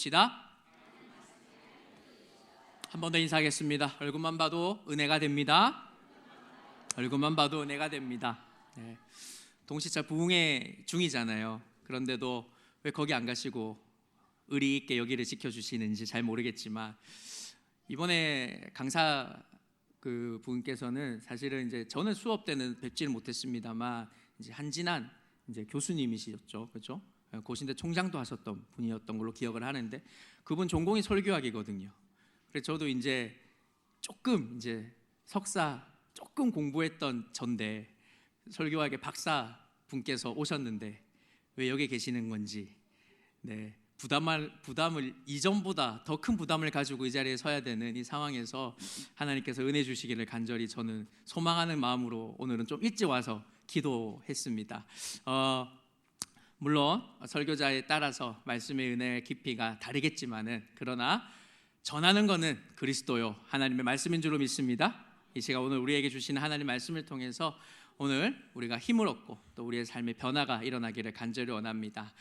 시다. 한 번 더 인사하겠습니다. 얼굴만 봐도 은혜가 됩니다. 얼굴만 봐도 은혜가 됩니다. 네. 동시차 부흥회 중이잖아요. 그런데도 왜 거기 안 가시고 의리 있게 여기를 지켜주시는지 잘 모르겠지만, 이번에 강사 분께서는 사실은 이제 저는 수업 때는 뵙지를 못했습니다만, 이제 한진한 이제 교수님이셨죠, 그렇죠? 고신대 총장도 하셨던 분이었던 걸로 기억을 하는데, 그분 전공이 설교학이거든요. 그래서 저도 이제 조금 이제 석사 조금 공부했던 전데 설교학의 박사 분께서 오셨는데 왜 여기 계시는 건지, 네, 부담을 이전보다 더 큰 부담을 가지고 이 자리에 서야 되는 이 상황에서 하나님께서 은혜 주시기를 간절히 저는 소망하는 마음으로 오늘은 좀 일찍 와서 기도했습니다. 물론 설교자에 따라서 말씀의 은혜의 깊이가 다르겠지만은, 그러나 전하는 것은 그리스도요 하나님의 말씀인 줄로 믿습니다. 이 시간 오늘 우리에게 주시는 하나님 말씀을 통해서 오늘 우리가 힘을 얻고 또 우리의 삶의 변화가 일어나기를 간절히 원합니다.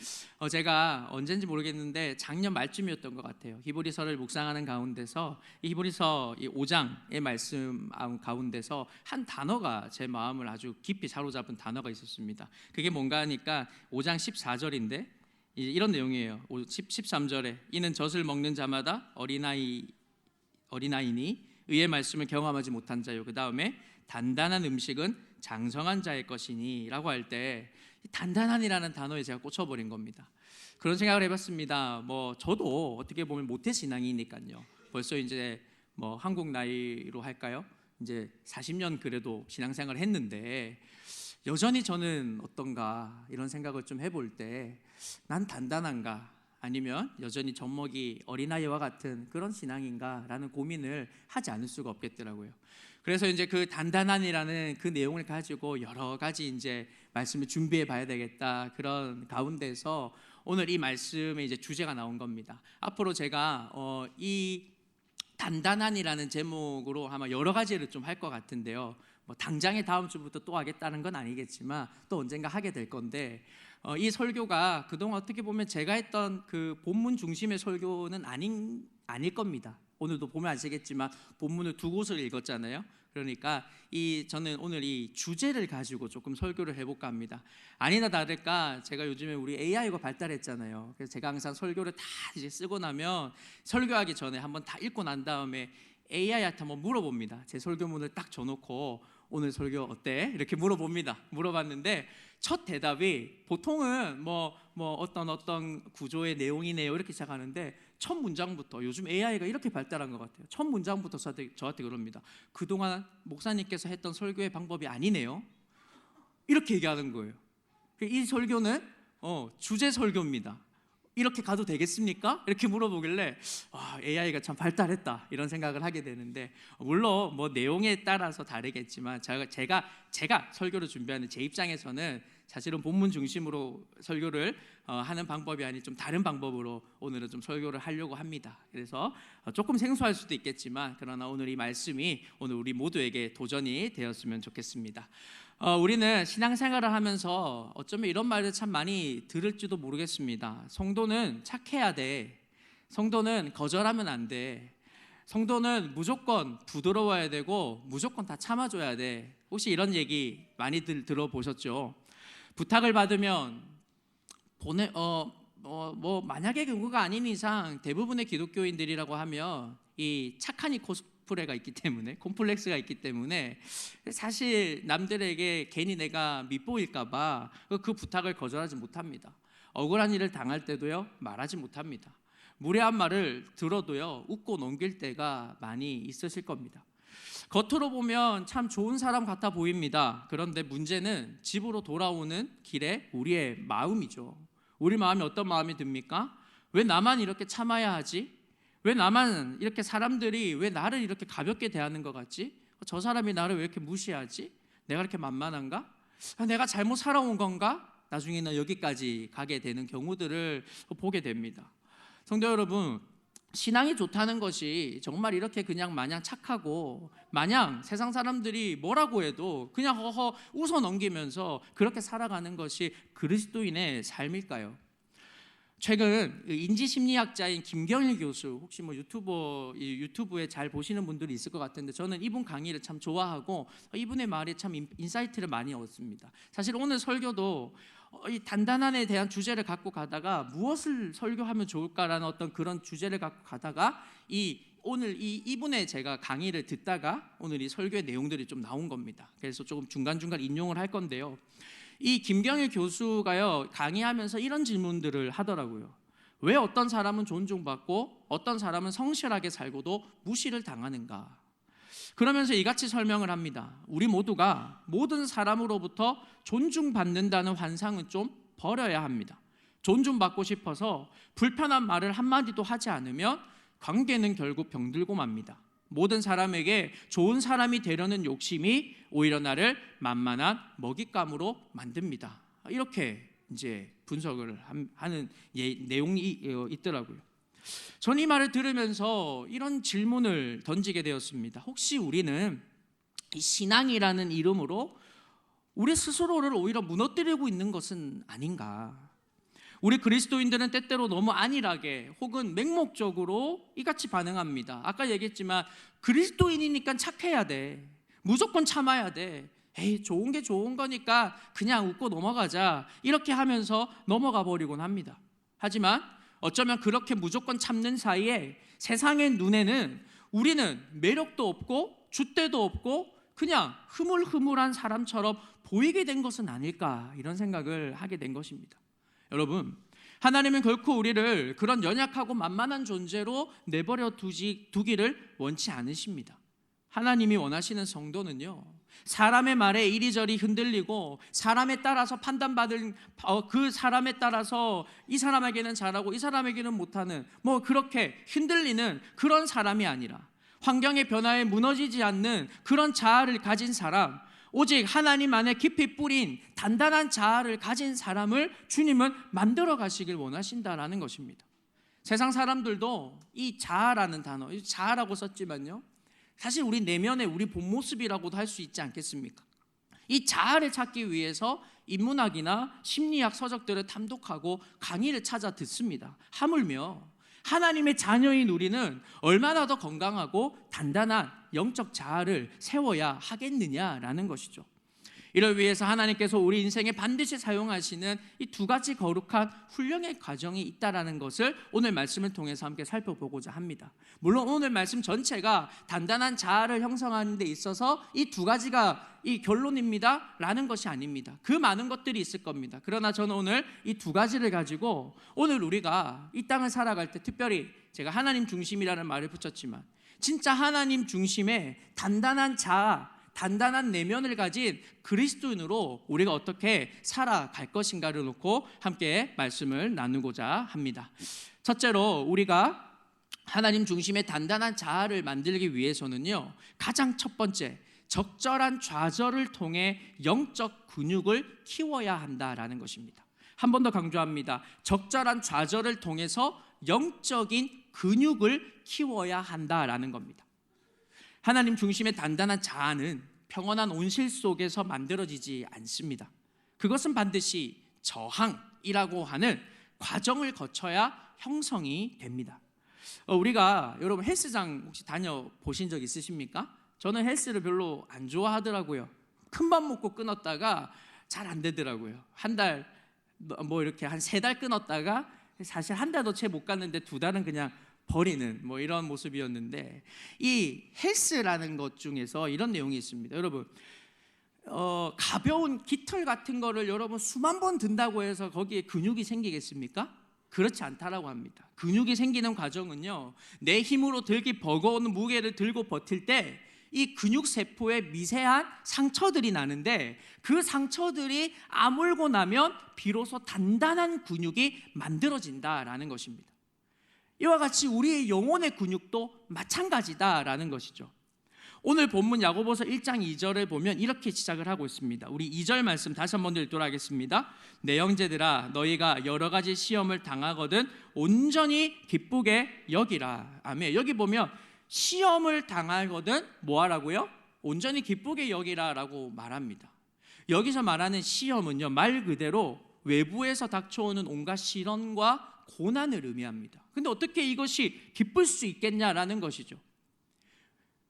제가 언젠지 모르겠는데 작년 말쯤이었던 것 같아요. 히브리서를 묵상하는 가운데서 이 히브리서 5장의 말씀 가운데서 한 단어가 제 마음을 아주 깊이 사로잡은 단어가 있었습니다. 그게 뭔가 하니까 5장 14절인데 이런 내용이에요. 13절에 이는 젖을 먹는 자마다 어린아이니 의의 말씀을 경험하지 못한 자요, 그 다음에 단단한 음식은 장성한 자의 것이니 라고 할 때 단단한이라는 단어에 제가 꽂혀버린 겁니다. 그런 생각을 해봤습니다. 저도 어떻게 보면 모태신앙이니까요. 벌써 이제 한국 나이로 할까요? 이제 40년 그래도 신앙생활을 했는데 여전히 저는 어떤가 이런 생각을 좀 해볼 때, 난 단단한가, 아니면 여전히 젖먹이 어린아이와 같은 그런 신앙인가 라는 고민을 하지 않을 수가 없겠더라고요. 그래서 이제 그 단단한이라는 그 내용을 가지고 여러 가지 이제 말씀을 준비해 봐야 되겠다, 그런 가운데서 오늘 이 말씀의 이제 주제가 나온 겁니다. 앞으로 제가 이 단단한이라는 제목으로 아마 여러 가지를 좀 할 것 같은데요. 당장에 다음 주부터 또 하겠다는 건 아니겠지만 또 언젠가 하게 될 건데, 이 설교가 그동안 어떻게 보면 제가 했던 그 본문 중심의 설교는 아닐 겁니다. 오늘도 보면 아시겠지만 본문을 두 곳을 읽었잖아요. 그러니까 저는 오늘 이 주제를 가지고 조금 설교를 해볼까 합니다. 아니나 다를까 제가 요즘에 우리 AI가 발달했잖아요. 그래서 제가 항상 설교를 다 이제 쓰고 나면 설교하기 전에 한번 다 읽고 난 다음에 AI한테 한번 물어봅니다. 제 설교문을 딱 줘놓고 오늘 설교 어때? 이렇게 물어봤는데 첫 대답이 보통은 어떤 구조의 내용이네요 이렇게 시작하는데, 첫 문장부터, 요즘 AI가 이렇게 발달한 것 같아요. 첫 문장부터 저한테 그럽니다. 그동안 목사님께서 했던 설교의 방법이 아니네요, 이렇게 얘기하는 거예요. 이 설교는 주제 설교입니다. 이렇게 가도 되겠습니까? 이렇게 물어보길래 AI가 참 발달했다 이런 생각을 하게 되는데, 물론 내용에 따라서 다르겠지만 제가 설교를 준비하는 제 입장에서는 사실은 본문 중심으로 설교를 하는 방법이 아닌 좀 다른 방법으로 오늘은 좀 설교를 하려고 합니다. 그래서 조금 생소할 수도 있겠지만, 그러나 오늘 이 말씀이 오늘 우리 모두에게 도전이 되었으면 좋겠습니다. 우리는 신앙생활을 하면서 어쩌면 이런 말을 참 많이 들을지도 모르겠습니다. 성도는 착해야 돼. 성도는 거절하면 안 돼. 성도는 무조건 부드러워야 되고 무조건 다 참아줘야 돼. 혹시 이런 얘기 많이 들어보셨죠? 부탁을 받으면 만약에 그거가 아닌 이상 대부분의 기독교인들이라고 하면 이 착하니 코스프레가 있기 때문에, 콤플렉스가 있기 때문에 사실 남들에게 괜히 내가 밉보일까봐 그 부탁을 거절하지 못합니다. 억울한 일을 당할 때도요 말하지 못합니다. 무례한 말을 들어도요 웃고 넘길 때가 많이 있으실 겁니다. 겉으로 보면 참 좋은 사람 같아 보입니다. 그런데 문제는 집으로 돌아오는 길에 우리의 마음이죠. 우리 마음이 어떤 마음이 듭니까? 왜 나만 이렇게 참아야 하지? 왜 나만 이렇게, 사람들이 왜 나를 이렇게 가볍게 대하는 것 같지? 저 사람이 나를 왜 이렇게 무시하지? 내가 이렇게 만만한가? 내가 잘못 살아온 건가? 나중에는 여기까지 가게 되는 경우들을 보게 됩니다. 성도 여러분, 신앙이 좋다는 것이 정말 이렇게 그냥 마냥 착하고 마냥 세상 사람들이 뭐라고 해도 그냥 허허 웃어 넘기면서 그렇게 살아가는 것이 그리스도인의 삶일까요? 최근 인지심리학자인 김경일 교수, 혹시 뭐 유튜브에 잘 보시는 분들이 있을 것 같은데, 저는 이분 강의를 참 좋아하고 이분의 말에 참 인사이트를 많이 얻습니다. 사실 오늘 설교도 이 단단함에 대한 주제를 갖고 가다가 무엇을 설교하면 좋을까라는 어떤 그런 주제를 갖고 가다가 오늘 이분의 제가 강의를 듣다가 오늘 이 설교의 내용들이 좀 나온 겁니다. 그래서 조금 중간중간 인용을 할 건데요. 이 김경일 교수가요, 강의하면서 이런 질문들을 하더라고요. 왜 어떤 사람은 존중받고 어떤 사람은 성실하게 살고도 무시를 당하는가? 그러면서 이같이 설명을 합니다. 우리 모두가 모든 사람으로부터 존중받는다는 환상은 좀 버려야 합니다. 존중받고 싶어서 불편한 말을 한마디도 하지 않으면 관계는 결국 병들고 맙니다. 모든 사람에게 좋은 사람이 되려는 욕심이 오히려 나를 만만한 먹잇감으로 만듭니다. 이렇게 이제 분석을 하는 내용이 있더라고요. 전 이 말을 들으면서 이런 질문을 던지게 되었습니다. 혹시 우리는 이 신앙이라는 이름으로 우리 스스로를 오히려 무너뜨리고 있는 것은 아닌가? 우리 그리스도인들은 때때로 너무 안일하게 혹은 맹목적으로 이같이 반응합니다. 아까 얘기했지만 그리스도인이니까 착해야 돼, 무조건 참아야 돼, 에이 좋은 게 좋은 거니까 그냥 웃고 넘어가자, 이렇게 하면서 넘어가 버리곤 합니다. 하지만 어쩌면 그렇게 무조건 참는 사이에 세상의 눈에는 우리는 매력도 없고 줏대도 없고 그냥 흐물흐물한 사람처럼 보이게 된 것은 아닐까, 이런 생각을 하게 된 것입니다. 여러분, 하나님은 결코 우리를 그런 연약하고 만만한 존재로 내버려 두기를 원치 않으십니다. 하나님이 원하시는 성도는요, 사람의 말에 이리저리 흔들리고 사람에 따라서 판단받을 그 사람에 따라서 이 사람에게는 잘하고 이 사람에게는 못하는 그렇게 흔들리는 그런 사람이 아니라 환경의 변화에 무너지지 않는 그런 자아를 가진 사람, 오직 하나님 안에 깊이 뿌린 단단한 자아를 가진 사람을 주님은 만들어 가시길 원하신다라는 것입니다. 세상 사람들도 이 자아라는 단어, 자아라고 썼지만요, 사실 우리 내면의 우리 본 모습이라고도 할 수 있지 않겠습니까? 이 자아를 찾기 위해서 인문학이나 심리학 서적들을 탐독하고 강의를 찾아 듣습니다. 하물며 하나님의 자녀인 우리는 얼마나 더 건강하고 단단한 영적 자아를 세워야 하겠느냐라는 것이죠. 이를 위해서 하나님께서 우리 인생에 반드시 사용하시는 이 두 가지 거룩한 훈련의 과정이 있다라는 것을 오늘 말씀을 통해서 함께 살펴보고자 합니다. 물론 오늘 말씀 전체가 단단한 자아를 형성하는 데 있어서 이 두 가지가 이 결론입니다 라는 것이 아닙니다. 그 많은 것들이 있을 겁니다. 그러나 저는 오늘 이 두 가지를 가지고 오늘 우리가 이 땅을 살아갈 때, 특별히 제가 하나님 중심이라는 말을 붙였지만 진짜 하나님 중심의 단단한 자아, 단단한 내면을 가진 그리스도인으로 우리가 어떻게 살아갈 것인가를 놓고 함께 말씀을 나누고자 합니다. 첫째로 우리가 하나님 중심의 단단한 자아를 만들기 위해서는요, 가장 첫 번째, 적절한 좌절을 통해 영적 근육을 키워야 한다라는 것입니다. 한 번 더 강조합니다. 적절한 좌절을 통해서 영적인 근육을 키워야 한다라는 겁니다. 하나님 중심의 단단한 자아는 평온한 온실 속에서 만들어지지 않습니다. 그것은 반드시 저항이라고 하는 과정을 거쳐야 형성이 됩니다. 우리가 여러분 헬스장 혹시 다녀보신 적 있으십니까? 저는 헬스를 별로 안 좋아하더라고요. 큰맘 먹고 끊었다가 잘 안 되더라고요. 한 달 이렇게 한 3달 끊었다가 사실 한 달도 채 못 갔는데 2달은 그냥 버리는 이런 모습이었는데, 이 헬스라는 것 중에서 이런 내용이 있습니다. 여러분, 가벼운 깃털 같은 거를 여러분 수만 번 든다고 해서 거기에 근육이 생기겠습니까? 그렇지 않다라고 합니다. 근육이 생기는 과정은요, 내 힘으로 들기 버거운 무게를 들고 버틸 때 이 근육 세포에 미세한 상처들이 나는데, 그 상처들이 아물고 나면 비로소 단단한 근육이 만들어진다라는 것입니다. 이와 같이 우리의 영혼의 근육도 마찬가지다라는 것이죠. 오늘 본문 야고보서 1장 2절을 보면 이렇게 시작을 하고 있습니다. 우리 2절 말씀 다시 한번 읽도록 하겠습니다. 내 형제들아, 너희가 여러 가지 시험을 당하거든 온전히 기쁘게 여기라. 아멘. 여기 보면 시험을 당하거든 뭐하라고요? 온전히 기쁘게 여기라라고 말합니다. 여기서 말하는 시험은요, 말 그대로 외부에서 닥쳐오는 온갖 시련과 고난을 의미합니다. 근데 어떻게 이것이 기쁠 수 있겠냐라는 것이죠.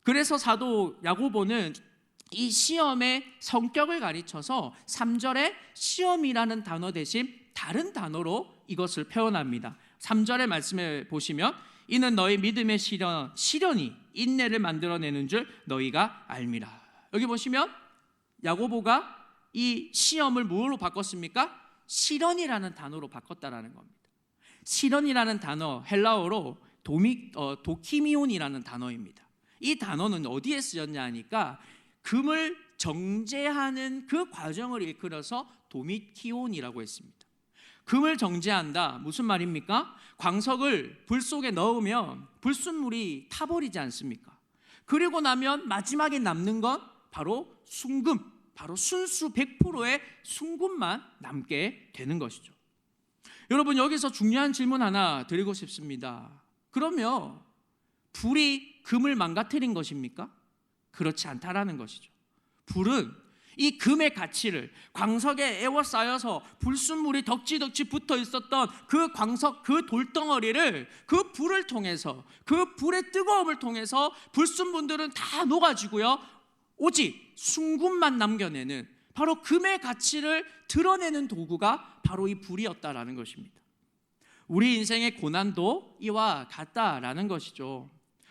그래서 사도 야고보는 이 시험의 성격을 가르쳐서 3절에 시험이라는 단어 대신 다른 단어로 이것을 표현합니다. 3절의 말씀을 보시면 이는 너희 믿음의 시련이 인내를 만들어내는 줄 너희가 알미라. 여기 보시면 야고보가 이 시험을 무엇으로 바꿨습니까? 시련이라는 단어로 바꿨다라는 겁니다. 시련이라는 단어 헬라어로 도키미온이라는 단어입니다. 이 단어는 어디에 쓰였냐 하니까 금을 정제하는 그 과정을 일컬어서 도미키온이라고 했습니다. 금을 정제한다 무슨 말입니까? 광석을 불 속에 넣으면 불순물이 타버리지 않습니까? 그리고 나면 마지막에 남는 건 바로 순금, 바로 순수 100%의 순금만 남게 되는 것이죠. 여러분, 여기서 중요한 질문 하나 드리고 싶습니다. 그러면 불이 금을 망가뜨린 것입니까? 그렇지 않다라는 것이죠. 불은 이 금의 가치를, 광석에 에워싸여서 불순물이 덕지덕지 붙어 있었던 그 광석, 그 돌덩어리를 그 불을 통해서, 그 불의 뜨거움을 통해서 불순물들은 다 녹아지고요, 오직 순금만 남겨내는, 바로 금의 가치를 드러내는 도구가 바로 이 불이었다라는 것입니다. 우리 인생의 고난도 이와 같다라는 것이죠.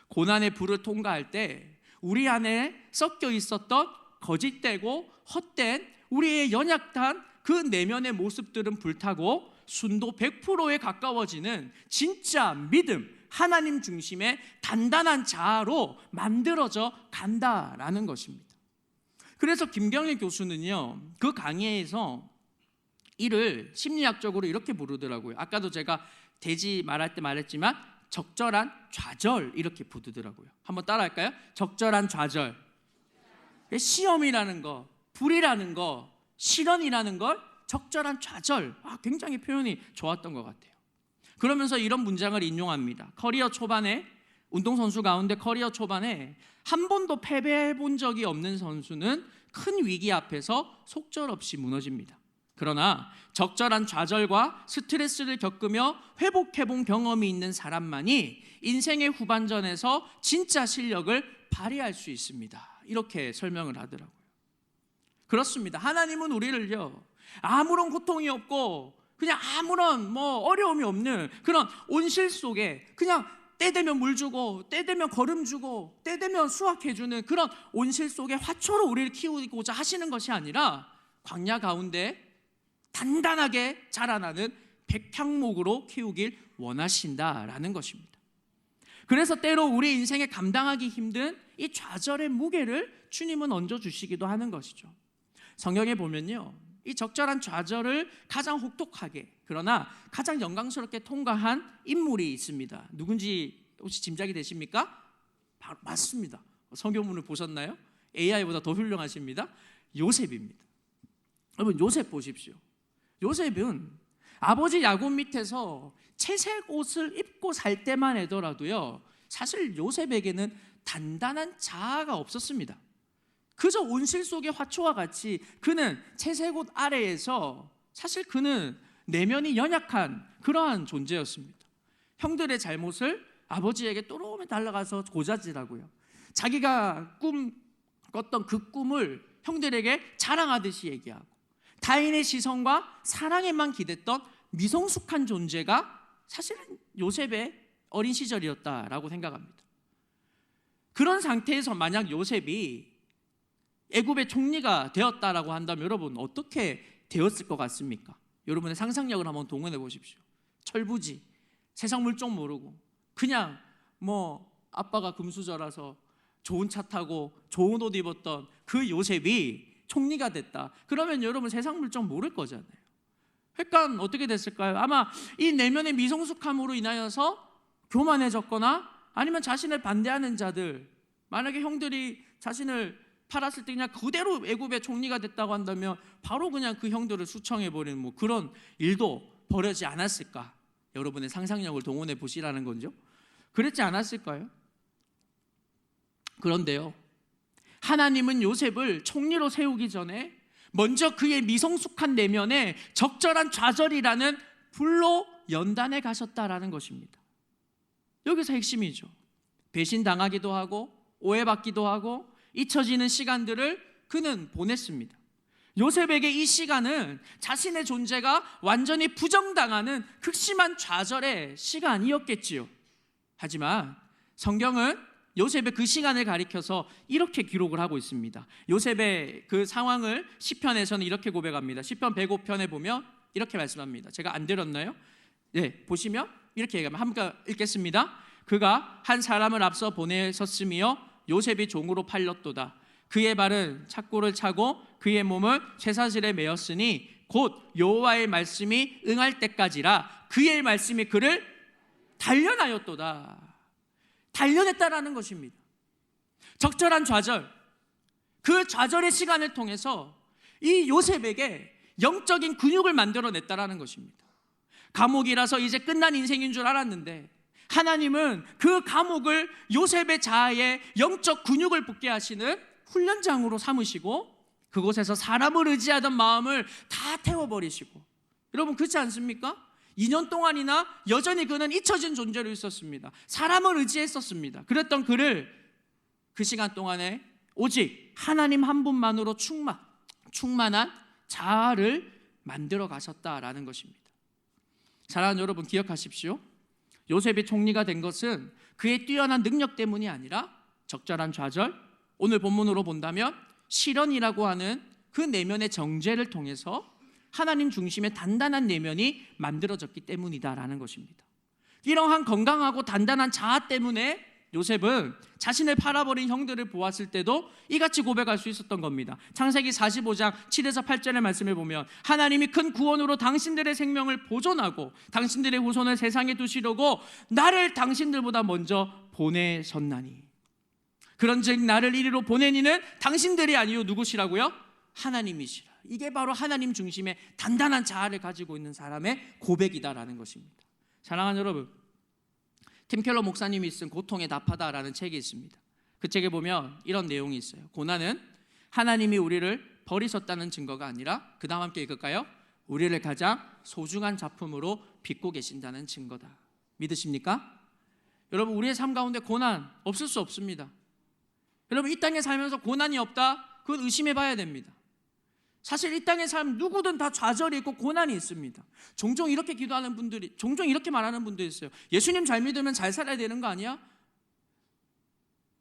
고난의 불을 통과할 때 우리 안에 섞여 있었던 거짓되고 헛된 우리의 연약한 그 내면의 모습들은 불타고 순도 100%에 가까워지는 진짜 믿음, 하나님 중심의 단단한 자아로 만들어져 간다라는 것입니다. 그래서 김경애 교수는요, 그 강의에서 이를 심리학적으로 이렇게 부르더라고요. 아까도 제가 되지 말할 때 말했지만 적절한 좌절 이렇게 부르더라고요. 한번 따라할까요? 적절한 좌절. 시험이라는 거, 불이라는 거, 시련이라는 걸 적절한 좌절. 굉장히 표현이 좋았던 것 같아요. 그러면서 이런 문장을 인용합니다. 커리어 초반에, 운동선수 가운데 커리어 초반에 한 번도 패배해 본 적이 없는 선수는 큰 위기 앞에서 속절없이 무너집니다. 그러나 적절한 좌절과 스트레스를 겪으며 회복해본 경험이 있는 사람만이 인생의 후반전에서 진짜 실력을 발휘할 수 있습니다. 이렇게 설명을 하더라고요. 그렇습니다. 하나님은 우리를요, 아무런 고통이 없고 그냥 아무런 어려움이 없는 그런 온실 속에 그냥 때 되면 물 주고 때 되면 거름 주고 때 되면 수확해 주는 그런 온실 속에 화초로 우리를 키우고자 하시는 것이 아니라 광야 가운데 단단하게 자라나는 백향목으로 키우길 원하신다라는 것입니다. 그래서 때로 우리 인생에 감당하기 힘든 이 좌절의 무게를 주님은 얹어주시기도 하는 것이죠. 성경에 보면요, 이 적절한 좌절을 가장 혹독하게, 그러나 가장 영광스럽게 통과한 인물이 있습니다. 누군지 혹시 짐작이 되십니까? 바로 맞습니다. 성경문을 보셨나요? AI보다 더 훌륭하십니다. 요셉입니다. 여러분, 요셉 보십시오. 요셉은 아버지 야곱 밑에서 채색 옷을 입고 살 때만 하더라도요, 사실 요셉에게는 단단한 자아가 없었습니다. 그저 온실 속의 화초와 같이 그는 채색 옷 아래에서 사실 그는 내면이 연약한 그러한 존재였습니다. 형들의 잘못을 아버지에게 또렷이 달려가서 고자질하고요, 자기가 꿨던 그 꿈을 형들에게 자랑하듯이 얘기하고, 타인의 시선과 사랑에만 기댔던 미성숙한 존재가 사실은 요셉의 어린 시절이었다라고 생각합니다. 그런 상태에서 만약 요셉이 애굽의 총리가 되었다라고 한다면 여러분 어떻게 되었을 것 같습니까? 여러분의 상상력을 한번 동원해 보십시오. 철부지, 세상 물정 모르고 그냥 아빠가 금수저라서 좋은 차 타고 좋은 옷 입었던 그 요셉이 총리가 됐다. 그러면 여러분 세상 물정 모를 거잖아요. 그러니까 어떻게 됐을까요? 아마 이 내면의 미성숙함으로 인하여서 교만해졌거나 아니면 자신을 반대하는 자들, 만약에 형들이 자신을 팔았을 때 그냥 그대로 애굽의 총리가 됐다고 한다면 바로 그냥 그 형들을 수청해버리는 그런 일도 벌어지지 않았을까? 여러분의 상상력을 동원해 보시라는 거죠. 그랬지 않았을까요? 그런데요, 하나님은 요셉을 총리로 세우기 전에 먼저 그의 미성숙한 내면에 적절한 좌절이라는 불로 연단에 가셨다라는 것입니다. 여기서 핵심이죠. 배신당하기도 하고 오해받기도 하고 잊혀지는 시간들을 그는 보냈습니다. 요셉에게 이 시간은 자신의 존재가 완전히 부정당하는 극심한 좌절의 시간이었겠지요. 하지만 성경은 요셉의 그 시간을 가리켜서 이렇게 기록을 하고 있습니다. 요셉의 그 상황을 시편에서는 이렇게 고백합니다. 시편 105편에 보면 이렇게 말씀합니다. 제가 안 드렸나요? 네, 보시면 이렇게 얘기하면 함께 읽겠습니다. 그가 한 사람을 앞서 보내셨으며 요셉이 종으로 팔렸도다. 그의 발은 착고를 차고 그의 몸은 쇠사슬에 매였으니 곧 여호와의 말씀이 응할 때까지라. 그의 말씀이 그를 단련하였도다. 단련했다라는 것입니다. 적절한 좌절, 그 좌절의 시간을 통해서 이 요셉에게 영적인 근육을 만들어냈다라는 것입니다. 감옥이라서 이제 끝난 인생인 줄 알았는데 하나님은 그 감옥을 요셉의 자아에 영적 근육을 붙게 하시는 훈련장으로 삼으시고 그곳에서 사람을 의지하던 마음을 다 태워버리시고, 여러분 그렇지 않습니까? 2년 동안이나 여전히 그는 잊혀진 존재로 있었습니다. 사람을 의지했었습니다. 그랬던 그를 그 시간 동안에 오직 하나님 한 분만으로 충만한 자아를 만들어 가셨다라는 것입니다. 사랑하는 여러분, 기억하십시오. 요셉이 총리가 된 것은 그의 뛰어난 능력 때문이 아니라 적절한 좌절, 오늘 본문으로 본다면 실현이라고 하는 그 내면의 정죄를 통해서 하나님 중심의 단단한 내면이 만들어졌기 때문이다라는 것입니다. 이러한 건강하고 단단한 자아 때문에 요셉은 자신을 팔아버린 형들을 보았을 때도 이같이 고백할 수 있었던 겁니다. 창세기 45장 7에서 8절의 말씀을 보면 하나님이 큰 구원으로 당신들의 생명을 보존하고 당신들의 후손을 세상에 두시려고 나를 당신들보다 먼저 보내셨나니, 그런즉 나를 이리로 보낸 이는 당신들이 아니요 누구시라고요? 하나님이시라. 이게 바로 하나님 중심의 단단한 자아를 가지고 있는 사람의 고백이다라는 것입니다. 사랑하는 여러분, 팀 켈러 목사님이 쓴 고통의 나파다라는 책이 있습니다. 그 책에 보면 이런 내용이 있어요. 고난은 하나님이 우리를 버리셨다는 증거가 아니라, 그 다음 함께 읽을까요? 우리를 가장 소중한 작품으로 빚고 계신다는 증거다. 믿으십니까? 여러분, 우리의 삶 가운데 고난 없을 수 없습니다. 여러분, 이 땅에 살면서 고난이 없다? 그건 의심해 봐야 됩니다. 사실 이 땅의 삶 누구든 다 좌절이 있고 고난이 있습니다. 종종 이렇게 기도하는 분들이, 종종 이렇게 말하는 분들이 있어요. 예수님 잘 믿으면 잘 살아야 되는 거 아니야?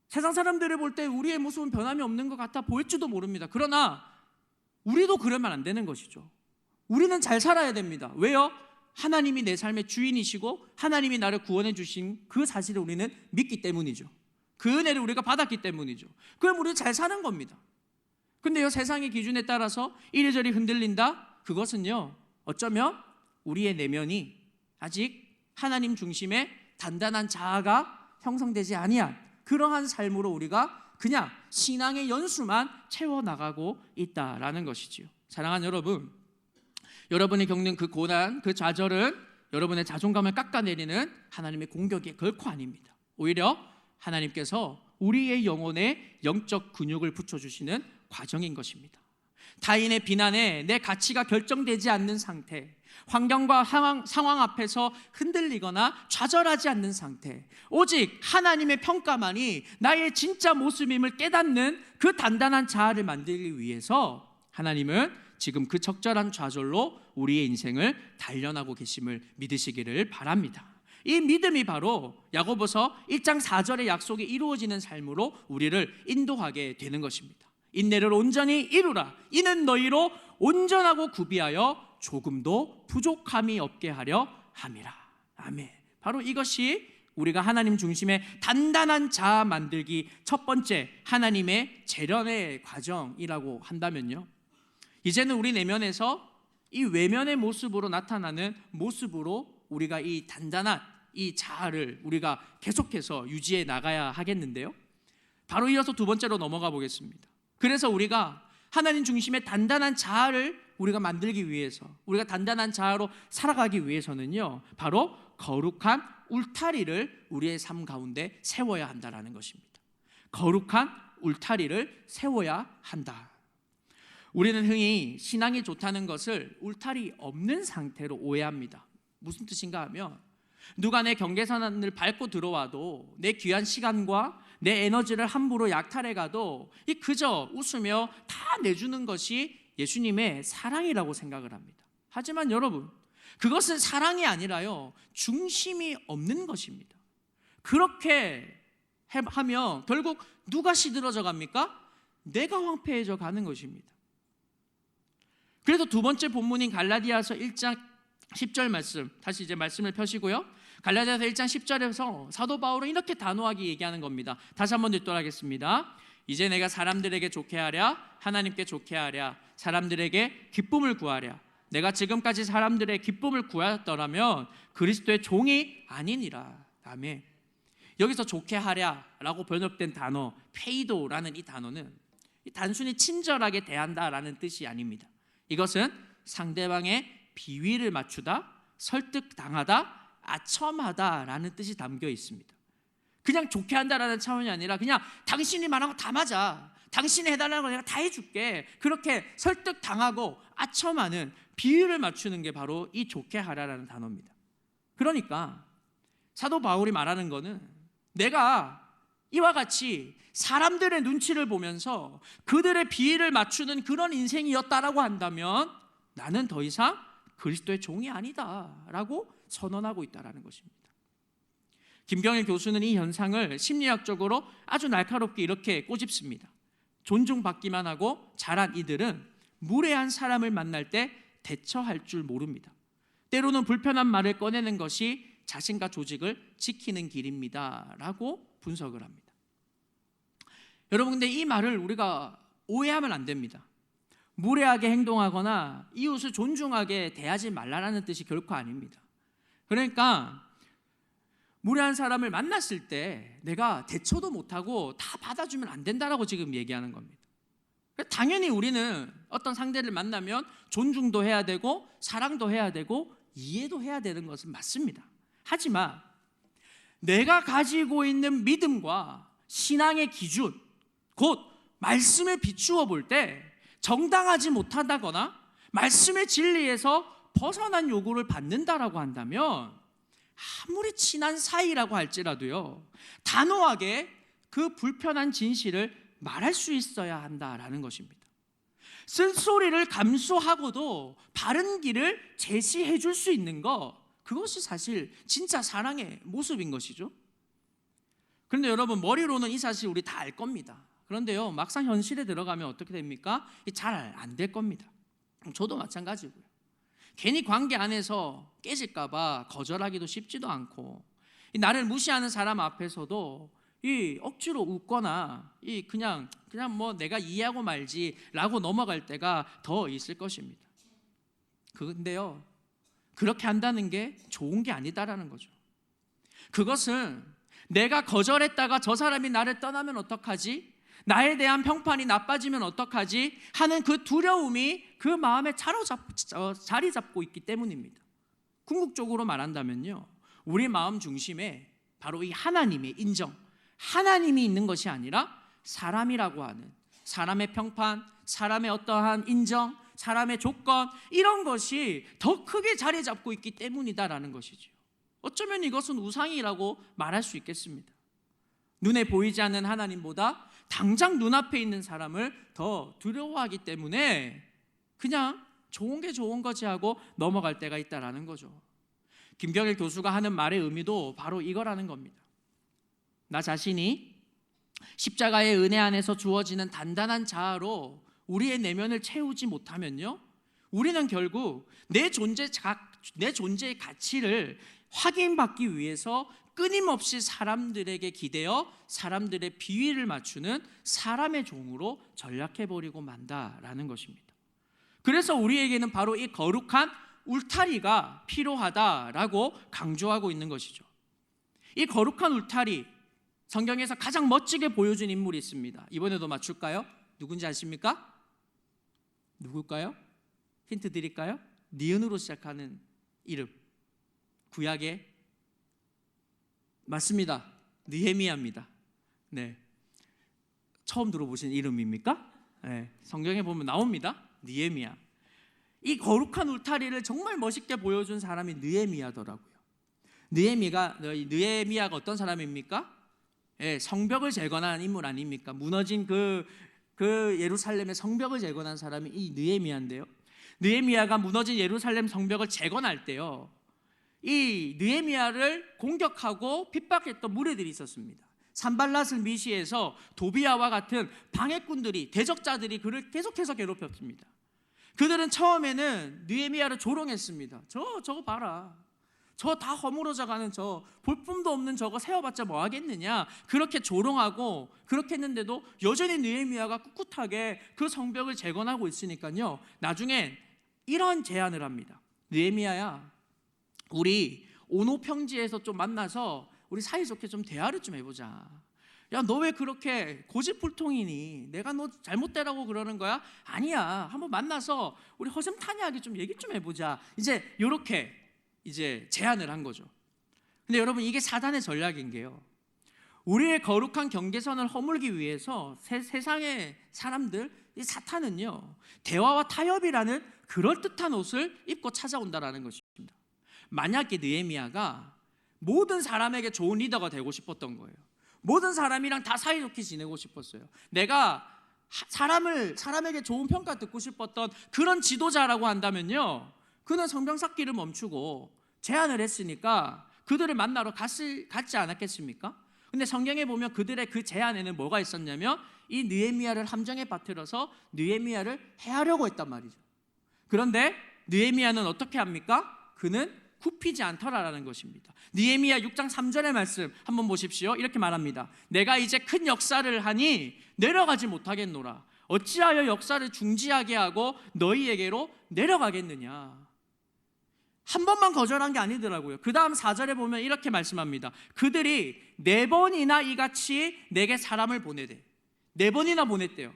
세상 사람들을 볼 때 우리의 모습은 변함이 없는 것 같아 보일지도 모릅니다. 그러나 우리도 그러면 안 되는 것이죠. 우리는 잘 살아야 됩니다. 왜요? 하나님이 내 삶의 주인이시고 하나님이 나를 구원해 주신 그 사실을 우리는 믿기 때문이죠. 그 은혜를 우리가 받았기 때문이죠. 그럼 우리는 잘 사는 겁니다. 근데요, 세상의 기준에 따라서 이리저리 흔들린다? 그것은요, 어쩌면 우리의 내면이 아직 하나님 중심의 단단한 자아가 형성되지 아니한 그러한 삶으로 우리가 그냥 신앙의 연수만 채워나가고 있다라는 것이지요. 사랑하는 여러분, 여러분이 겪는 그 고난, 그 좌절은 여러분의 자존감을 깎아내리는 하나님의 공격이 결코 아닙니다. 오히려 하나님께서 우리의 영혼에 영적 근육을 붙여주시는 과정인 것입니다. 타인의 비난에 내 가치가 결정되지 않는 상태, 환경과 상황 앞에서 흔들리거나 좌절하지 않는 상태, 오직 하나님의 평가만이 나의 진짜 모습임을 깨닫는 그 단단한 자아를 만들기 위해서 하나님은 지금 그 적절한 좌절로 우리의 인생을 단련하고 계심을 믿으시기를 바랍니다. 이 믿음이 바로 야고보서 1장 4절의 약속이 이루어지는 삶으로 우리를 인도하게 되는 것입니다. 인내를 온전히 이루라. 이는 너희로 온전하고 구비하여 조금도 부족함이 없게 하려 함이라. 아멘. 바로 이것이 우리가 하나님 중심의 단단한 자아 만들기 첫 번째 하나님의 재련의 과정이라고 한다면요, 이제는 우리 내면에서 이 외면의 모습으로 나타나는 모습으로 우리가 이 단단한 이 자아를 우리가 계속해서 유지해 나가야 하겠는데요, 바로 이어서 두 번째로 넘어가 보겠습니다. 그래서 우리가 하나님 중심의 단단한 자아를 우리가 만들기 위해서, 우리가 단단한 자아로 살아가기 위해서는요, 바로 거룩한 울타리를 우리의 삶 가운데 세워야 한다라는 것입니다. 거룩한 울타리를 세워야 한다. 우리는 흔히 신앙이 좋다는 것을 울타리 없는 상태로 오해합니다. 무슨 뜻인가 하면 누가 내 경계선을 밟고 들어와도 내 귀한 시간과 내 에너지를 함부로 약탈해가도 그저 웃으며 다 내주는 것이 예수님의 사랑이라고 생각을 합니다. 하지만 여러분, 그것은 사랑이 아니라요, 중심이 없는 것입니다. 그렇게 하면 결국 누가 시들어져 갑니까? 내가 황폐해져 가는 것입니다. 그래서 두 번째 본문인 갈라디아서 1장 10절 말씀, 다시 이제 말씀을 펴시고요. 갈라디아서 1장 10절에서 사도 바울은 이렇게 단호하게 얘기하는 겁니다. 다시 한번 읽도록 하겠습니다. 이제 내가 사람들에게 좋게 하랴, 하나님께 좋게 하랴, 사람들에게 기쁨을 구하랴. 내가 지금까지 사람들의 기쁨을 구하였더라면 그리스도의 종이 아니니라. 아멘. 여기서 좋게 하랴라고 번역된 단어 페이도라는 이 단어는 단순히 친절하게 대한다라는 뜻이 아닙니다. 이것은 상대방의 비위를 맞추다, 설득당하다, 아첨하다라는 뜻이 담겨 있습니다. 그냥 좋게 한다라는 차원이 아니라 그냥 당신이 말한 거 다 맞아, 당신이 해달라는 거 내가 다 해줄게, 그렇게 설득당하고 아첨하는, 비위를 맞추는 게 바로 이 좋게 하라라는 단어입니다. 그러니까 사도 바울이 말하는 거는 내가 이와 같이 사람들의 눈치를 보면서 그들의 비위를 맞추는 그런 인생이었다라고 한다면 나는 더 이상 그리스도의 종이 아니다라고 선언하고 있다라는 것입니다. 김경일 교수는 이 현상을 심리학적으로 아주 날카롭게 이렇게 꼬집습니다. 존중받기만 하고 자란 이들은 무례한 사람을 만날 때 대처할 줄 모릅니다. 때로는 불편한 말을 꺼내는 것이 자신과 조직을 지키는 길입니다 라고 분석을 합니다. 여러분, 근데 이 말을 우리가 오해하면 안 됩니다. 무례하게 행동하거나 이웃을 존중하게 대하지 말라는 뜻이 결코 아닙니다. 그러니까 무례한 사람을 만났을 때 내가 대처도 못하고 다 받아주면 안 된다라고 지금 얘기하는 겁니다. 당연히 우리는 어떤 상대를 만나면 존중도 해야 되고 사랑도 해야 되고 이해도 해야 되는 것은 맞습니다. 하지만 내가 가지고 있는 믿음과 신앙의 기준, 곧 말씀에 비추어 볼 때 정당하지 못하다거나 말씀의 진리에서 벗어난 요구를 받는다라고 한다면 아무리 친한 사이라고 할지라도요, 단호하게 그 불편한 진실을 말할 수 있어야 한다라는 것입니다. 쓴소리를 감수하고도 바른 길을 제시해 줄 수 있는 것, 그것이 사실 진짜 사랑의 모습인 것이죠. 그런데 여러분, 머리로는 이 사실 우리 다 알 겁니다. 그런데요, 막상 현실에 들어가면 어떻게 됩니까? 잘 안 될 겁니다. 저도 마찬가지고요. 괜히 관계 안에서 깨질까 봐 거절하기도 쉽지도 않고, 나를 무시하는 사람 앞에서도 억지로 웃거나 그냥 뭐 내가 이해하고 말지라고 넘어갈 때가 더 있을 것입니다. 그런데요, 그렇게 한다는 게 좋은 게 아니다라는 거죠. 그것은 내가 거절했다가 저 사람이 나를 떠나면 어떡하지? 나에 대한 평판이 나빠지면 어떡하지? 하는 그 두려움이 그 마음에 자리 잡고 있기 때문입니다. 궁극적으로 말한다면요, 우리 마음 중심에 바로 이 하나님의 인정, 하나님이 있는 것이 아니라 사람이라고 하는 사람의 평판, 사람의 어떠한 인정, 사람의 조건, 이런 것이 더 크게 자리 잡고 있기 때문이다라는 것이죠. 어쩌면 이것은 우상이라고 말할 수 있겠습니다. 눈에 보이지 않는 하나님보다 당장 눈앞에 있는 사람을 더 두려워하기 때문에 그냥 좋은 게 좋은 거지 하고 넘어갈 때가 있다라는 거죠. 김경일 교수가 하는 말의 의미도 바로 이거라는 겁니다. 나 자신이 십자가의 은혜 안에서 주어지는 단단한 자아로 우리의 내면을 채우지 못하면요, 우리는 결국 내 존재의 가치를 확인받기 위해서 끊임없이 사람들에게 기대어 사람들의 비위를 맞추는 사람의 종으로 전락해버리고 만다라는 것입니다. 그래서 우리에게는 바로 이 거룩한 울타리가 필요하다라고 강조하고 있는 것이죠. 이 거룩한 울타리, 성경에서 가장 멋지게 보여준 인물이 있습니다. 이번에도 맞출까요? 누군지 아십니까? 누굴까요? 힌트 드릴까요? 니은으로 시작하는 이름, 구약의, 맞습니다, 느헤미야입니다. 네, 처음 들어보신 이름입니까? 네, 성경에 보면 나옵니다. 느헤미야. 이 거룩한 울타리를 정말 멋있게 보여준 사람이 느헤미야더라고요. 느헤미야가 어떤 사람입니까? 예, 성벽을 재건한 인물 아닙니까? 무너진 그 예루살렘의 성벽을 재건한 사람이 이 느헤미야인데요. 느헤미야가 무너진 예루살렘 성벽을 재건할 때요, 이 느헤미야를 공격하고 핍박했던 무리들이 있었습니다. 산발랏을 미시해서 도비야와 같은 방해꾼들이, 대적자들이 그를 계속해서 괴롭혔습니다. 그들은 처음에는 느헤미야를 조롱했습니다. 저거 봐라, 저 다 허물어져가는 저 볼품도 없는 저거 세워봤자 뭐 하겠느냐, 그렇게 조롱하고 그렇게 했는데도 여전히 느헤미야가 꿋꿋하게 그 성벽을 재건하고 있으니까요, 나중엔 이런 제안을 합니다. 느헤미야야, 우리 오노평지에서 좀 만나서 우리 사이좋게 좀 대화를 좀 해보자. 야, 너 왜 그렇게 고집불통이니? 내가 너 잘못되라고 그러는 거야? 아니야, 한번 만나서 우리 허심탄회하게 좀 얘기 좀 해보자. 이제 이렇게 제안을 한 거죠. 근데 여러분, 이게 사단의 전략인 게요, 우리의 거룩한 경계선을 허물기 위해서 세상의 사람들, 이 사탄은요, 대화와 타협이라는 그럴듯한 옷을 입고 찾아온다라는 것입니다. 만약에 느헤미야가 모든 사람에게 좋은 리더가 되고 싶었던 거예요. 모든 사람이랑 다 사이좋게 지내고 싶었어요. 내가 사람에게 좋은 평가 듣고 싶었던 그런 지도자라고 한다면요, 그는 성벽 쌓기를 멈추고 제안을 했으니까 그들을 만나러 갔지 않았겠습니까? 근데 성경에 보면 그들의 그 제안에는 뭐가 있었냐면, 이 느헤미야를 함정에 빠뜨려서 느헤미야를 해하려고 했단 말이죠. 그런데 느헤미야는 어떻게 합니까? 그는 굽히지 않더라라는 것입니다. 느헤미야 6장 3절의 말씀 한번 보십시오. 이렇게 말합니다. 내가 이제 큰 역사를 하니 내려가지 못하겠노라. 어찌하여 역사를 중지하게 하고 너희에게로 내려가겠느냐. 한 번만 거절한 게 아니더라고요. 그 다음 4절에 보면 이렇게 말씀합니다. 그들이 4번이나 이같이 내게 사람을 보내대. 4번이나 보냈대요.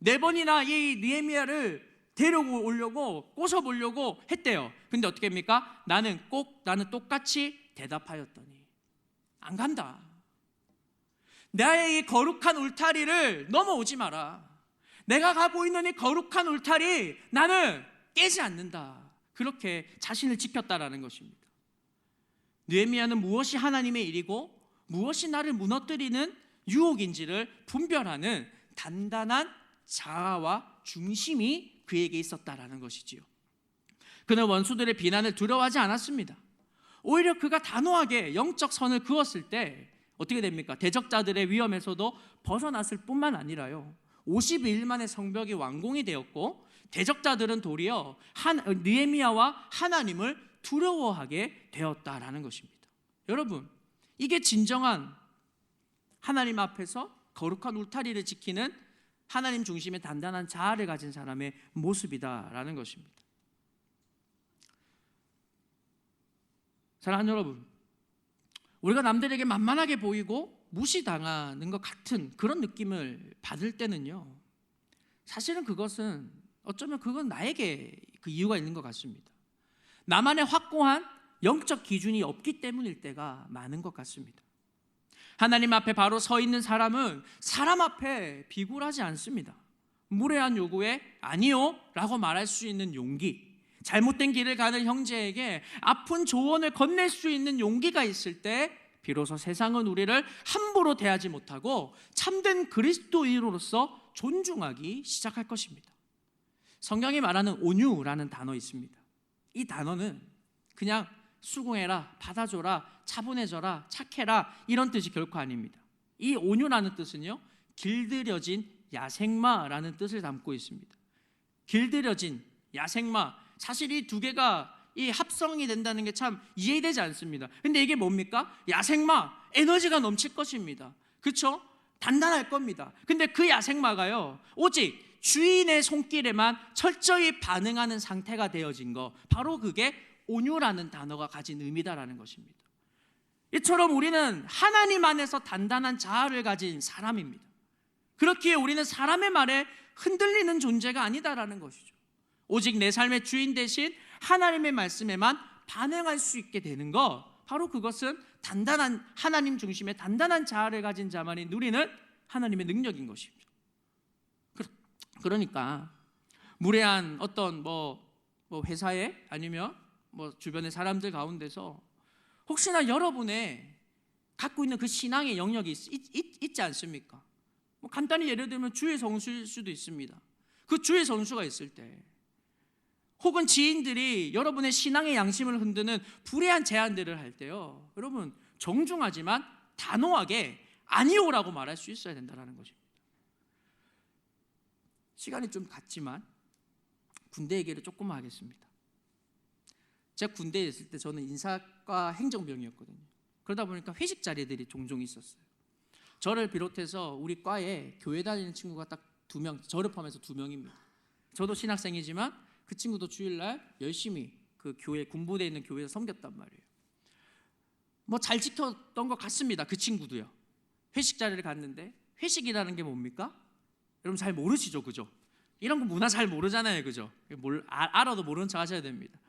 4번이나 이 느헤미야를 데려오려고 꼬셔보려고 했대요. 근데 어떻게 합니까? 나는 똑같이 대답하였더니 안 간다. 나의 이 거룩한 울타리를 넘어오지 마라. 내가 가고 있는 이 거룩한 울타리 나는 깨지 않는다. 그렇게 자신을 지켰다라는 것입니다. 느헤미야는 무엇이 하나님의 일이고 무엇이 나를 무너뜨리는 유혹인지를 분별하는 단단한 자아와 중심이 그에게 있었다라는 것이지요. 그는 원수들의 비난을 두려워하지 않았습니다. 오히려 그가 단호하게 영적 선을 그었을 때 어떻게 됩니까? 대적자들의 위험에서도 벗어났을 뿐만 아니라요, 52일 만에 성벽이 완공이 되었고, 대적자들은 도리어 느헤미야와 하나님을 두려워하게 되었다라는 것입니다. 여러분, 이게 진정한 하나님 앞에서 거룩한 울타리를 지키는 하나님 중심의 단단한 자아를 가진 사람의 모습이다라는 것입니다. 사랑하는 여러분, 우리가 남들에게 만만하게 보이고 무시당하는 것 같은 그런 느낌을 받을 때는요, 사실은 그것은 어쩌면 그건 나에게 그 이유가 있는 것 같습니다. 나만의 확고한 영적 기준이 없기 때문일 때가 많은 것 같습니다. 하나님 앞에 바로 서 있는 사람은 사람 앞에 비굴하지 않습니다. 무례한 요구에 아니요 라고 말할 수 있는 용기, 잘못된 길을 가는 형제에게 아픈 조언을 건넬 수 있는 용기가 있을 때 비로소 세상은 우리를 함부로 대하지 못하고 참된 그리스도인으로서 존중하기 시작할 것입니다. 성경이 말하는 온유라는 단어 있습니다. 이 단어는 그냥 수긍해라, 받아줘라, 차분해져라, 착해라 이런 뜻이 결코 아닙니다. 이 온유라는 뜻은요, 길들여진 야생마라는 뜻을 담고 있습니다. 길들여진 야생마, 사실 이 두 개가 이 합성이 된다는 게 참 이해되지 않습니다. 근데 이게 뭡니까? 야생마, 에너지가 넘칠 것입니다. 그렇죠? 단단할 겁니다. 근데 그 야생마가요, 오직 주인의 손길에만 철저히 반응하는 상태가 되어진 거, 바로 그게 온유라는 단어가 가진 의미다라는 것입니다. 이처럼 우리는 하나님 안에서 단단한 자아를 가진 사람입니다. 그렇기에 우리는 사람의 말에 흔들리는 존재가 아니다라는 것이죠. 오직 내 삶의 주인 대신 하나님의 말씀에만 반응할 수 있게 되는 것, 바로 그것은 단단한 하나님 중심의 단단한 자아를 가진 자만이 누리는 하나님의 능력인 것입니다. 그러니까 무례한 어떤 뭐 회사에 아니면 뭐 주변의 사람들 가운데서 혹시나 여러분의 갖고 있는 그 신앙의 영역이 있지 않습니까? 뭐 간단히 예를 들면 주의 성수일 수도 있습니다. 그 주의 성수가 있을 때, 혹은 지인들이 여러분의 신앙의 양심을 흔드는 불의한 제안들을 할 때요, 여러분 정중하지만 단호하게 아니오라고 말할 수 있어야 된다는 것입니다. 시간이 좀 갔지만 군대 얘기를 조금만 하겠습니다. 제가 군대에 있을 때 저는 인사과 행정병이었거든요. 그러다 보니까 회식 자리들이 종종 있었어요. 저를 비롯해서 우리 과에 교회 다니는 친구가 딱 2명, 저를 포함해서 2명입니다. 저도 신학생이지만 그 친구도 주일날 열심히 그 교회, 군부대에 있는 교회에서 섬겼단 말이에요. 뭐 잘 지켰던 것 같습니다. 그 친구도요. 회식 자리를 갔는데, 회식이라는 게 뭡니까? 여러분 잘 모르시죠, 그죠? 이런 거 문화 잘 모르잖아요, 그죠? 알아도 모르는 척 하셔야 됩니다.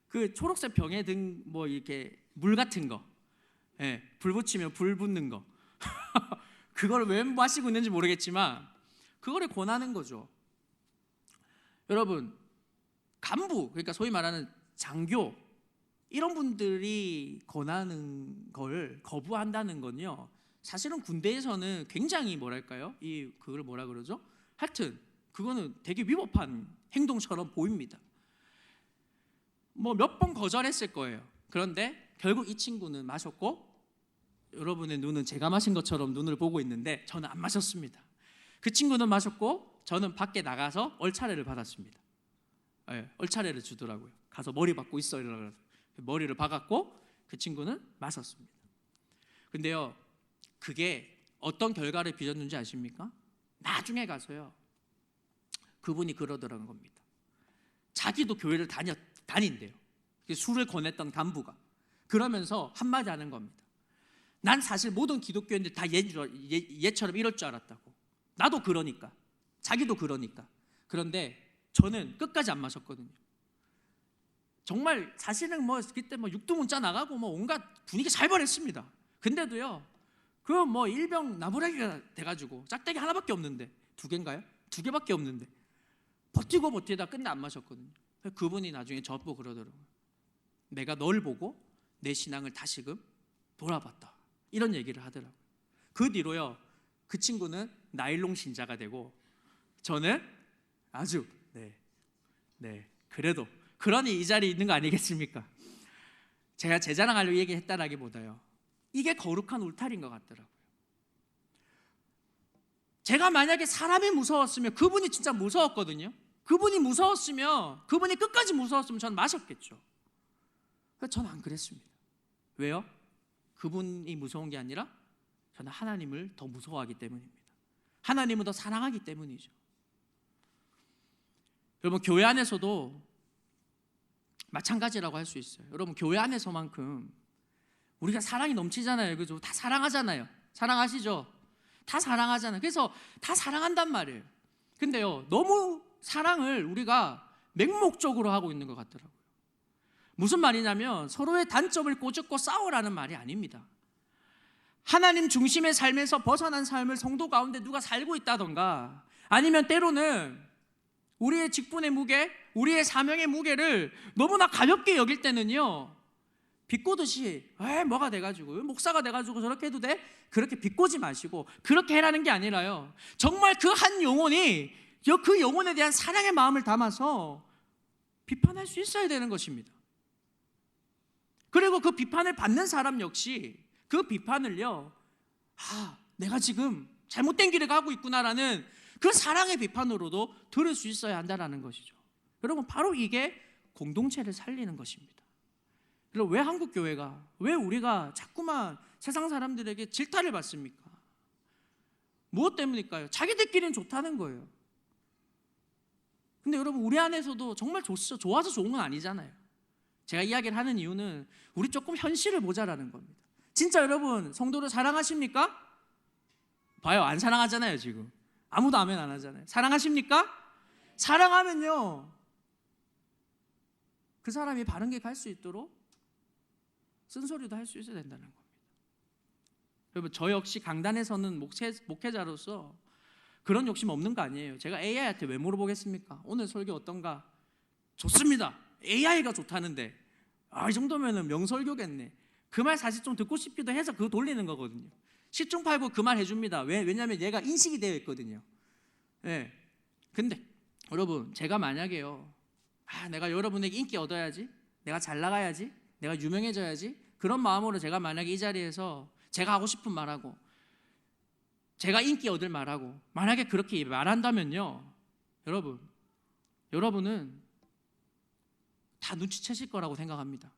그 초록색 병에 든 뭐 이렇게 물 같은 거, 예, 불 붙이면 불 붙는 거, 그걸 왜 마시고 있는지 모르겠지만 그거를 권하는 거죠. 여러분, 간부, 그러니까 소위 말하는 장교, 이런 분들이 권하는 걸 거부한다는 건요, 사실은 군대에서는 굉장히 뭐랄까요? 그걸 뭐라 그러죠? 하여튼 그거는 되게 위법한 행동처럼 보입니다. 뭐 몇 번 거절했을 거예요. 그런데 결국 이 친구는 마셨고, 여러분의 눈은 제가 마신 것처럼 눈을 보고 있는데 저는 안 마셨습니다. 그 친구는 마셨고 저는 밖에 나가서 얼차례를 받았습니다. 네, 얼차례를 주더라고요. 가서 머리 박고 있어 이러고 머리를 박았고 그 친구는 마셨습니다. 근데요, 그게 어떤 결과를 빚었는지 아십니까? 나중에 가서요, 그분이 그러더라는 겁니다. 자기도 교회를 다닌대요. 술을 권했던 간부가. 그러면서 한마디 하는 겁니다. 난 사실 모든 기독교인들 다 얘처럼 이럴 줄 알았다고. 나도 그러니까, 자기도 그러니까. 그런데 저는 끝까지 안 마셨거든요. 정말 사실은 뭐 그때 뭐 육두문자 나가고 뭐 온갖 분위기 잘 벌였습니다. 근데도요, 그 뭐 일병 나부라기가 돼가지고 짝대기 하나밖에 없는데, 2개인가요? 2개밖에 없는데 버티다 끝내 안 마셨거든요. 그분이 나중에 저보고 그러더라고요. 내가 널 보고 내 신앙을 다시금 돌아봤다, 이런 얘기를 하더라고요. 그 뒤로요, 그 친구는 나일론 신자가 되고 저는 아주 그래도 그러니 이 자리에 있는 거 아니겠습니까? 제가 제 자랑하려고 얘기했다라기보다요, 이게 거룩한 울타리인 것 같더라고요. 제가 만약에 사람이 무서웠으면, 그분이 진짜 무서웠거든요. 그분이 무서웠으면, 그분이 끝까지 무서웠으면 저는 마셨겠죠. 저는 안 그랬습니다. 왜요? 그분이 무서운 게 아니라 저는 하나님을 더 무서워하기 때문입니다. 하나님을 더 사랑하기 때문이죠. 여러분, 교회 안에서도 마찬가지라고 할 수 있어요. 여러분, 교회 안에서만큼 우리가 사랑이 넘치잖아요, 그죠? 다 사랑하잖아요. 사랑하시죠? 다 사랑하잖아요. 그래서 다 사랑한단 말이에요. 근데요, 너무 사랑을 우리가 맹목적으로 하고 있는 것 같더라고요. 무슨 말이냐면 서로의 단점을 꼬집고 싸우라는 말이 아닙니다. 하나님 중심의 삶에서 벗어난 삶을 성도 가운데 누가 살고 있다던가, 아니면 때로는 우리의 직분의 무게, 우리의 사명의 무게를 너무나 가볍게 여길 때는요, 비꼬듯이 뭐가 돼가지고, 목사가 돼가지고 저렇게 해도 돼? 그렇게 비꼬지 마시고 그렇게 해라는 게 아니라요, 정말 그 한 영혼이 그 영혼에 대한 사랑의 마음을 담아서 비판할 수 있어야 되는 것입니다. 그리고 그 비판을 받는 사람 역시 그 비판을요, 내가 지금 잘못된 길을 가고 있구나라는 그 사랑의 비판으로도 들을 수 있어야 한다는 것이죠. 여러분, 바로 이게 공동체를 살리는 것입니다. 그럼 왜 한국 교회가, 왜 우리가 자꾸만 세상 사람들에게 질타를 받습니까? 무엇 때문일까요? 자기들끼리는 좋다는 거예요. 근데 여러분, 우리 안에서도 정말 좋아서 좋은 건 아니잖아요. 제가 이야기를 하는 이유는 우리 조금 현실을 보자라는 겁니다. 진짜 여러분, 성도를 사랑하십니까? 봐요, 안 사랑하잖아요. 지금 아무도 아멘 안 하잖아요. 사랑하십니까? 사랑하면요, 그 사람이 바른 길 갈 수 있도록 쓴소리도 할 수 있어야 된다는 겁니다. 여러분, 저 역시 강단에서는 목회자로서 그런 욕심 없는 거 아니에요. 제가 AI한테 왜 물어보겠습니까? 오늘 설교 어떤가? 좋습니다. AI가 좋다는데 이 정도면은 명설교겠네. 그 말 사실 좀 듣고 싶기도 해서 그거 돌리는 거거든요. 시중팔고 그 말 해줍니다. 왜냐하면 얘가 인식이 되어 있거든요. 예. 근데 여러분, 제가 만약에요, 내가 여러분에게 인기 얻어야지, 내가 잘 나가야지, 내가 유명해져야지, 그런 마음으로 제가 만약에 이 자리에서 제가 하고 싶은 말하고 제가 인기 얻을 말하고 만약에 그렇게 말한다면요, 여러분은 다 눈치채실 거라고 생각합니다.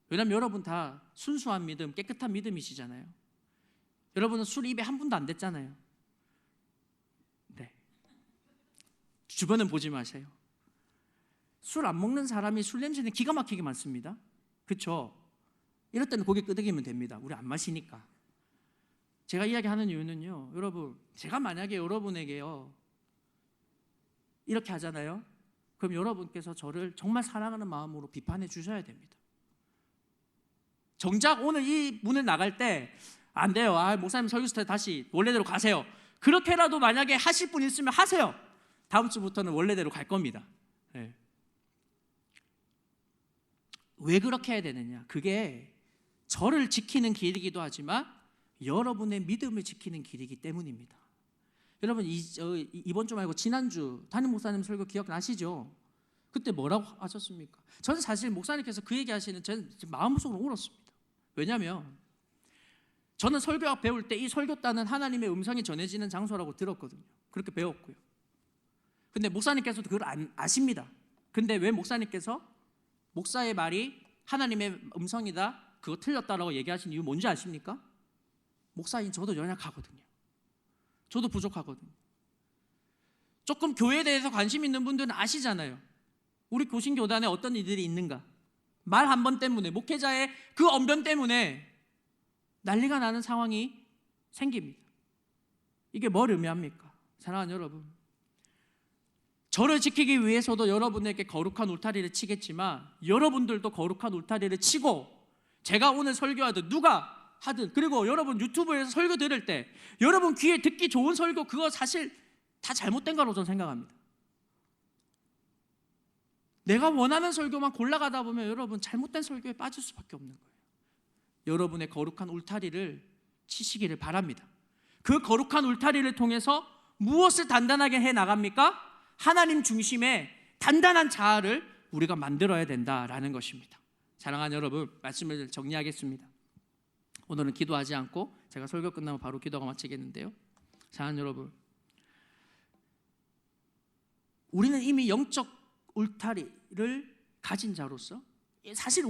왜냐하면 여러분 다 순수한 믿음, 깨끗한 믿음이시잖아요. 여러분은 술 입에 한 번도 안 댔잖아요. 네. 주변은 보지 마세요. 술 안 먹는 사람이 술 냄새는 기가 막히게 많습니다. 그렇죠? 이럴 때는 고개 끄덕이면 됩니다. 우리 안 마시니까. 제가 이야기하는 이유는요, 여러분, 제가 만약에 여러분에게요 이렇게 하잖아요. 그럼 여러분께서 저를 정말 사랑하는 마음으로 비판해 주셔야 됩니다. 정작 오늘 이 문을 나갈 때 안 돼요, 목사님 설교 스타일 다시 원래대로 가세요, 그렇게라도 만약에 하실 분 있으면 하세요. 다음 주부터는 원래대로 갈 겁니다. 네. 왜 그렇게 해야 되느냐? 그게 저를 지키는 길이기도 하지만 여러분의 믿음을 지키는 길이기 때문입니다. 여러분, 이번 주 말고 지난주 담임 목사님 설교 기억나시죠? 그때 뭐라고 하셨습니까? 저는 사실 목사님께서 그 얘기하시는 저는 마음속으로 울었습니다. 왜냐하면 저는 설교학 배울 때 이 설교단은 하나님의 음성이 전해지는 장소라고 들었거든요. 그렇게 배웠고요. 근데 목사님께서도 그걸 아십니다. 근데 왜 목사님께서 목사의 말이 하나님의 음성이다, 그거 틀렸다라고 얘기하신 이유 뭔지 아십니까? 목사인 저도 연약하거든요. 저도 부족하거든요. 조금 교회에 대해서 관심 있는 분들은 아시잖아요. 우리 교신교단에 어떤 이들이 있는가. 말 한 번 때문에, 목회자의 그 언변 때문에 난리가 나는 상황이 생깁니다. 이게 뭘 의미합니까? 사랑하는 여러분, 저를 지키기 위해서도 여러분에게 거룩한 울타리를 치겠지만 여러분들도 거룩한 울타리를 치고, 제가 오늘 설교하든 누가 하든, 그리고 여러분 유튜브에서 설교 들을 때 여러분 귀에 듣기 좋은 설교, 그거 사실 다 잘못된 거라고 저는 생각합니다. 내가 원하는 설교만 골라가다 보면 여러분 잘못된 설교에 빠질 수밖에 없는 거예요. 여러분의 거룩한 울타리를 치시기를 바랍니다. 그 거룩한 울타리를 통해서 무엇을 단단하게 해나갑니까? 하나님 중심의 단단한 자아를 우리가 만들어야 된다라는 것입니다. 사랑하는 여러분, 말씀을 정리하겠습니다. 오늘은 기도하지 않고 제가 설교 끝나면 바로 기도가 마치겠는데요, 사랑하는 여러분, 우리는 이미 영적 울타리를 가진 자로서, 사실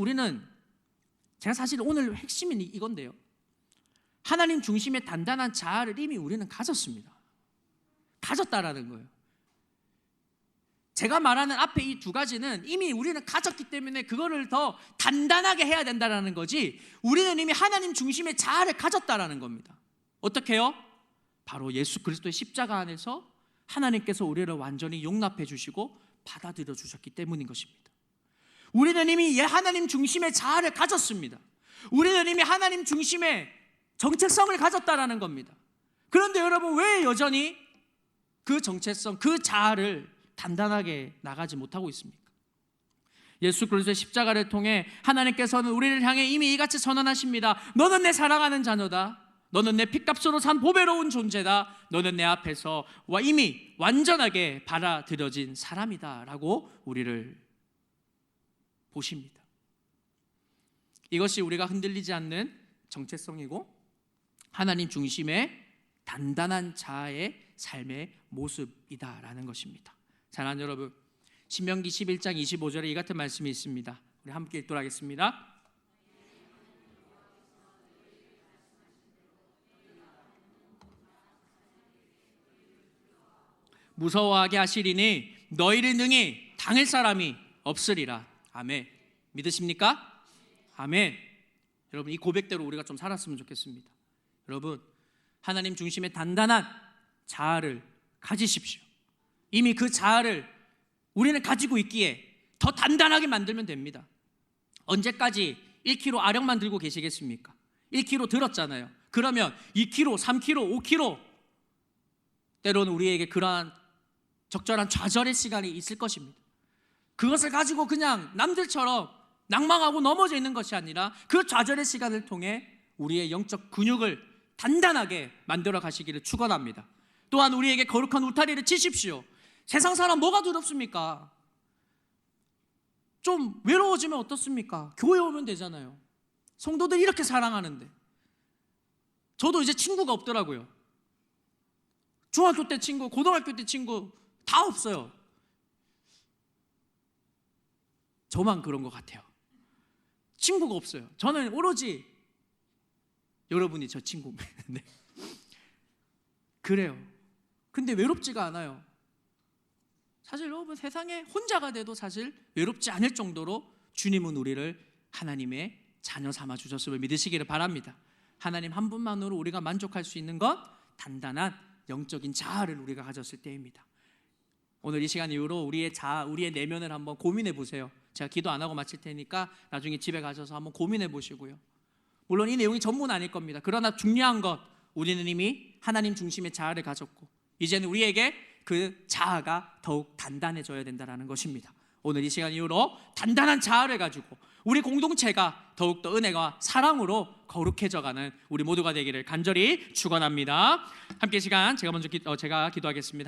제가 사실 오늘 핵심이 이건데요, 하나님 중심의 단단한 자아를 이미 우리는 가졌습니다. 가졌다라는 거예요. 제가 말하는 앞에 이 두 가지는 이미 우리는 가졌기 때문에 그거를 더 단단하게 해야 된다는 거지, 우리는 이미 하나님 중심의 자아를 가졌다라는 겁니다. 어떻게 해요? 바로 예수 그리스도의 십자가 안에서 하나님께서 우리를 완전히 용납해 주시고 받아들여 주셨기 때문인 것입니다. 우리는 이미 하나님 중심의 자아를 가졌습니다. 우리는 이미 하나님 중심의 정체성을 가졌다라는 겁니다. 그런데 여러분, 왜 여전히 그 정체성, 그 자아를 단단하게 나가지 못하고 있습니까? 예수 그리스도의 십자가를 통해 하나님께서는 우리를 향해 이미 이같이 선언하십니다. 너는 내 사랑하는 자녀다. 너는 내 핏값으로 산 보배로운 존재다. 너는 내 앞에서 이미 완전하게 받아들여진 사람이다 라고 우리를 보십니다. 이것이 우리가 흔들리지 않는 정체성이고 하나님 중심의 단단한 자아의 삶의 모습이다라는 것입니다. 사랑하는 여러분, 신명기 11장 25절에 이 같은 말씀이 있습니다. 우리 함께 읽도록 하겠습니다. 무서워하게 하시리니 너희를 능히 당할 사람이 없으리라. 아멘. 믿으십니까? 아멘. 여러분, 이 고백대로 우리가 좀 살았으면 좋겠습니다. 여러분, 하나님 중심의 단단한 자아를 가지십시오. 이미 그 자아를 우리는 가지고 있기에 더 단단하게 만들면 됩니다. 언제까지 1kg 아령만 들고 계시겠습니까? 1kg 들었잖아요. 그러면 2kg, 3kg, 5kg, 때로는 우리에게 그러한 적절한 좌절의 시간이 있을 것입니다. 그것을 가지고 그냥 남들처럼 낭망하고 넘어져 있는 것이 아니라 그 좌절의 시간을 통해 우리의 영적 근육을 단단하게 만들어 가시기를 축원합니다. 또한 우리에게 거룩한 울타리를 치십시오. 세상 사람 뭐가 두렵습니까? 좀 외로워지면 어떻습니까? 교회 오면 되잖아요. 성도들 이렇게 사랑하는데. 저도 이제 친구가 없더라고요. 중학교 때 친구, 고등학교 때 친구 다 없어요. 저만 그런 것 같아요. 친구가 없어요. 저는 오로지 여러분이 저 친구입니다. 네. 그래요. 근데 외롭지가 않아요. 사실 여러분 세상에 혼자가 돼도 사실 외롭지 않을 정도로 주님은 우리를 하나님의 자녀 삼아 주셨음을 믿으시기를 바랍니다. 하나님 한 분만으로 우리가 만족할 수 있는 것, 단단한 영적인 자아를 우리가 가졌을 때입니다. 오늘 이 시간 이후로 우리의 자아, 우리의 내면을 한번 고민해 보세요. 제가 기도 안 하고 마칠 테니까 나중에 집에 가셔서 한번 고민해 보시고요. 물론 이 내용이 전부는 아닐 겁니다. 그러나 중요한 것, 우리는 이미 하나님 중심의 자아를 가졌고 이제는 우리에게 그 자아가 더욱 단단해져야 된다는 것입니다. 오늘 이 시간 이후로 단단한 자아를 가지고 우리 공동체가 더욱더 은혜와 사랑으로 거룩해져가는 우리 모두가 되기를 간절히 축원합니다. 함께 시간 제가 기도하겠습니다.